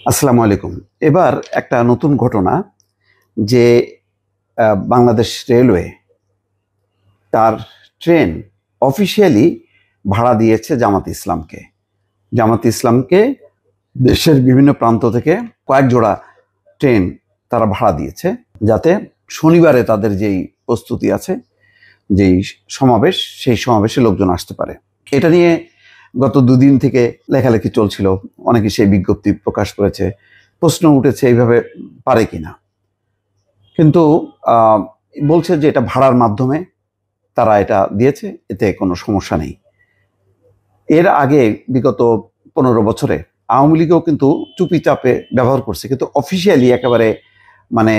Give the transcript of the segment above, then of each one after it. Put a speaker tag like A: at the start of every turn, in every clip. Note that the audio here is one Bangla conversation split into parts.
A: আসসালামু আলাইকুম। এবার একটা নতুন ঘটনা যে বাংলাদেশ রেলওয়ে তার ট্রেন অফিসিয়ালি ভাড়া দিয়েছে জামাত ইসলামকে। জামাত ইসলামকে দেশের বিভিন্ন প্রান্ত থেকে কয়েক জোড়া ট্রেন তারা ভাড়া দিয়েছে, যাতে শনিবারে তাদের যেই প্রস্তুতি আছে, যেই সমাবেশ, সেই সমাবেশে লোকজন আসতে পারে। এটা নিয়ে গত দুদিন থেকে লেখালেখি চলছিল, অনেকে সেই বিজ্ঞপ্তি প্রকাশ করেছে, প্রশ্ন উঠেছে এইভাবে পারে কিনা। কিন্তু বলছে যে এটা ভাড়ার মাধ্যমে তারা এটা দিয়েছে, এতে কোনো সমস্যা নেই। এর আগে বিগত 15 বছরে আওয়ামী লীগও কিন্তু চুপি চাপে ব্যবহার করছে, কিন্তু অফিসিয়ালি একেবারে মানে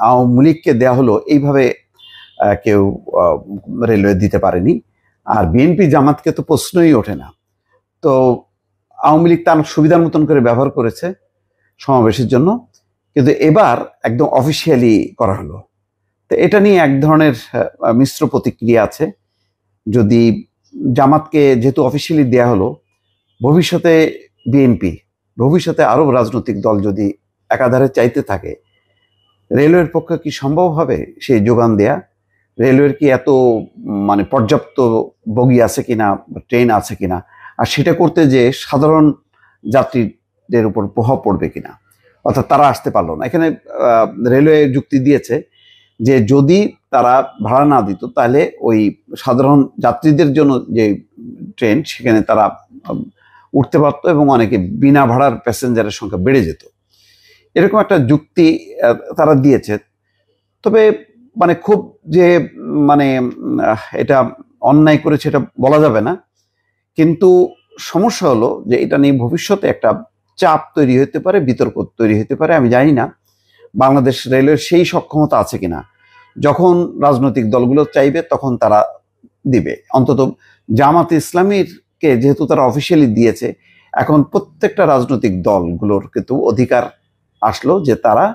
A: আওয়ামী লীগকে দেওয়া হলো এইভাবে কেউ রেলওয়ে দিতে পারেনি। আর বিএনপি জামাতকে তো প্রশ্নই ওঠে না। তো আওয়ামী লীগ তার সুবিধার মতন করে ব্যবহার করেছে সমাবেশের জন্য, কিন্তু এবার একদম অফিসিয়ালি করা হলো। তো এটা নিয়ে এক ধরনের মিশ্র প্রতিক্রিয়া আছে। যদি জামাতকে যেহেতু অফিসিয়ালি দেয়া হলো, ভবিষ্যতে বিএনপি, ভবিষ্যতে আরো রাজনৈতিক দল যদি একাধারে চাইতে থাকে, রেলওয়ের পক্ষে কি সম্ভব হবে সেই যোগান দেয়া? রেলওয়ের কি এত মানে পর্যাপ্ত বগি আছে কিনা, ট্রেন আছে কিনা, আর সেটা করতে যে সাধারণ যাত্রীদের উপর প্রভাব পড়বে কিনা, অর্থাৎ তারা আসতে পারলো না। এখানে রেলওয়ে যুক্তি দিয়েছে যে যদি তারা ভাড়া না দিত তাহলে ওই সাধারণ যাত্রীদের জন্য যে ট্রেন, সেখানে তারা উঠতে পারতো এবং অনেকে বিনা ভাড়ার প্যাসেঞ্জারের সংখ্যা বেড়ে যেত। এরকম একটা যুক্তি তারা দিয়েছে। তবে মানে খুব যে মানে এটা অন্যায় করেছে এটা বলা যাবে না, কিন্তু সমস্যা হলো যে এটা নিয়ে ভবিষ্যতে একটা চাপ তৈরি হতে পারে, বিতর্ক তৈরি হতে পারে। আমি জানি না বাংলাদেশ রেলওয়ের সেই সক্ষমতা আছে কিনা, যখন রাজনৈতিক দলগুলো চাইবে তখন তারা দিবে। অন্তত জামাত ইসলামীকে যেহেতু তারা অফিসিয়ালি দিয়েছে, এখন প্রত্যেকটা রাজনৈতিক দলগুলোর কিন্তু অধিকার আসলো যে তারা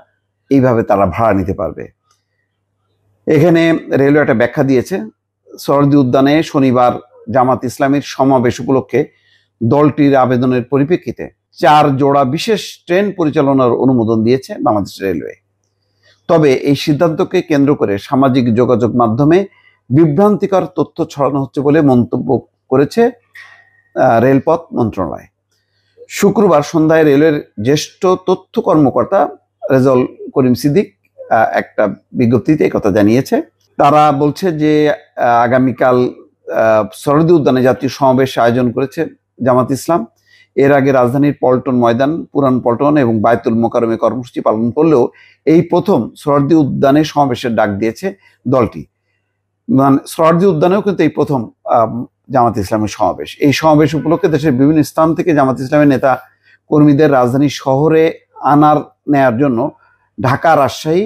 A: এইভাবে তারা ভাড়া নিতে পারবে। এখানে রেলওয়ে একটা ব্যাখ্যা দিয়েছে। সরদি উদ্যানে শনিবার জামাত ইসলামীর সমাবেশ উপলক্ষে দলটির আবেদনের পরিপ্রেক্ষিতে 4 জোড়া বিশেষ ট্রেন পরিচালনার অনুমোদন দিয়েছে বাংলাদেশ রেলওয়ে। তবে এই সিদ্ধান্তকে কেন্দ্র করে সামাজিক যোগাযোগ মাধ্যমে বিভ্রান্তিকর তথ্য ছড়ানো হচ্ছে বলে মন্তব্য করেছে রেলপথ মন্ত্রণালয়। শুক্রবার সন্ধ্যায় রেলওয়ের জ্যেষ্ঠ তথ্য কর্মকর্তা রেজাউল করিম সিদ্দিক একটা বিজ্ঞপ্তিতে এই কথা জানিয়েছে। তারা বলছে যে আগামীকাল সরদি উদ্যানে জাতীয় সমাবেশ আয়োজন করেছে জামাত ইসলাম। এর আগে রাজধানীর পল্টন ময়দান, পুরান পল্টন এবং বায়তুল মোকাররমে কর্মসূচি পালন করলেও এই প্রথম সরদি উদ্যানে সমাবেশের ডাক দিয়েছে দলটি। মানে সরদি উদ্যানেও কিন্তু এই প্রথম জামাত ইসলামের সমাবেশ। এই সমাবেশ উপলক্ষে দেশের বিভিন্ন স্থান থেকে জামাত ইসলামের নেতা কর্মীদের রাজধানী শহরে নেয়ার জন্য ঢাকা রাজশাহী,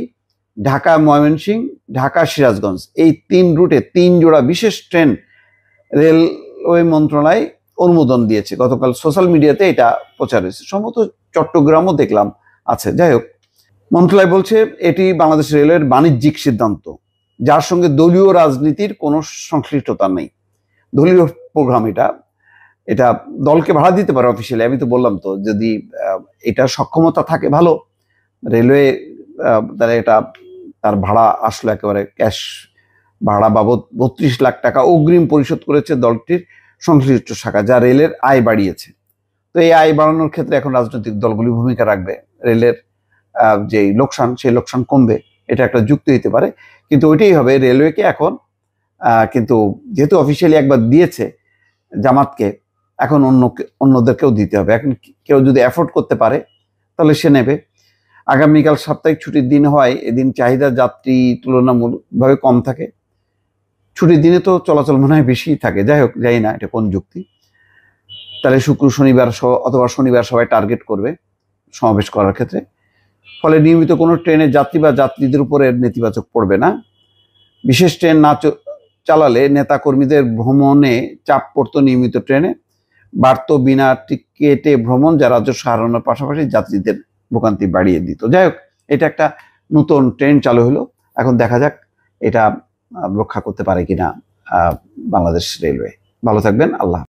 A: ঢাকা ময়মনসিংহ, ঢাকা সিরাজগঞ্জ, এই 3 রুটে 3 জোড়া বিশেষ ট্রেন রেলওয়ে মন্ত্রণালয় অনুমোদন দিয়েছে। গতকাল সোশ্যাল মিডিয়াতে এটা প্রচার হয়েছে, সম্ভবত চট্টগ্রামও দেখলাম আছে। যাই হোক, মন্ত্রণালয় বলছে এটি বাংলাদেশ রেলওয়ের বাণিজ্যিক সিদ্ধান্ত, যার সঙ্গে দলীয় রাজনীতির কোনো সংশ্লিষ্টতা নেই। দলীয় প্রোগ্রাম এটা দলকে ভাড়া দিতে পারে অফিসিয়ালি। আমি তো বললাম তো, যদি এটা সক্ষমতা থাকে ভালো, রেলওয়ে তারা এটা তার ভাড়া আসলো একেবারে ক্যাশ ভাড়া বাবদ 32 লাখ টাকা অগ্রিম পরিশোধ করেছে দলটির সংশ্লিষ্ট শাখা, যা রেলের আয় বাড়িয়েছে। তো এই আয় বাড়ানোর ক্ষেত্রে এখন রাজনৈতিক দলগুলি ভূমিকা রাখবে, রেলের যে লোকসান, সেই লোকসান কমবে, এটা একটা যুক্তি হতে পারে। কিন্তু ওইটাই হবে রেলওয়েকে এখন, কিন্তু যেহেতু অফিসিয়ালি একবার দিয়েছে জামাতকে, এখন অন্যদেরকেও দিতে হবে। এখন কেউ যদি অ্যাফোর্ড করতে পারে তাহলে সে নেবে। আগামীকাল সাপ্তাহিক ছুটির দিন হয়, এদিন চাহিদা যাত্রী তুলনামূলকভাবে কম থাকে। ছুটির দিনে তো চলাচল মনে হয় বেশি থাকে। যাই হোক, জানি না এটা কোন যুক্তি। তাহলে শুক্র শনিবার অথবা শনিবার সবাই টার্গেট করবে সমাবেশ করার ক্ষেত্রে। ফলে নিয়মিত কোনো ট্রেনের যাত্রী বা যাত্রীদের উপরে নেতিবাচক পড়বে না। বিশেষ ট্রেন না চালালে নেতা কর্মীদের ভ্রমণে চাপ পড়তো নিয়মিত ট্রেনে, বাড়ত বিনা টিকেটে ভ্রমণ, যা রাজস্ব হারানোর পাশাপাশি যাত্রীদের ভোগান্তি বাড়িয়ে দিত। যাই হোক, এটা একটা নতুন ট্রেন চালু হলো। এখন দেখা যাক এটা রক্ষা করতে পারে কিনা বাংলাদেশ রেলওয়ে। ভালো থাকবেন। আল্লাহ।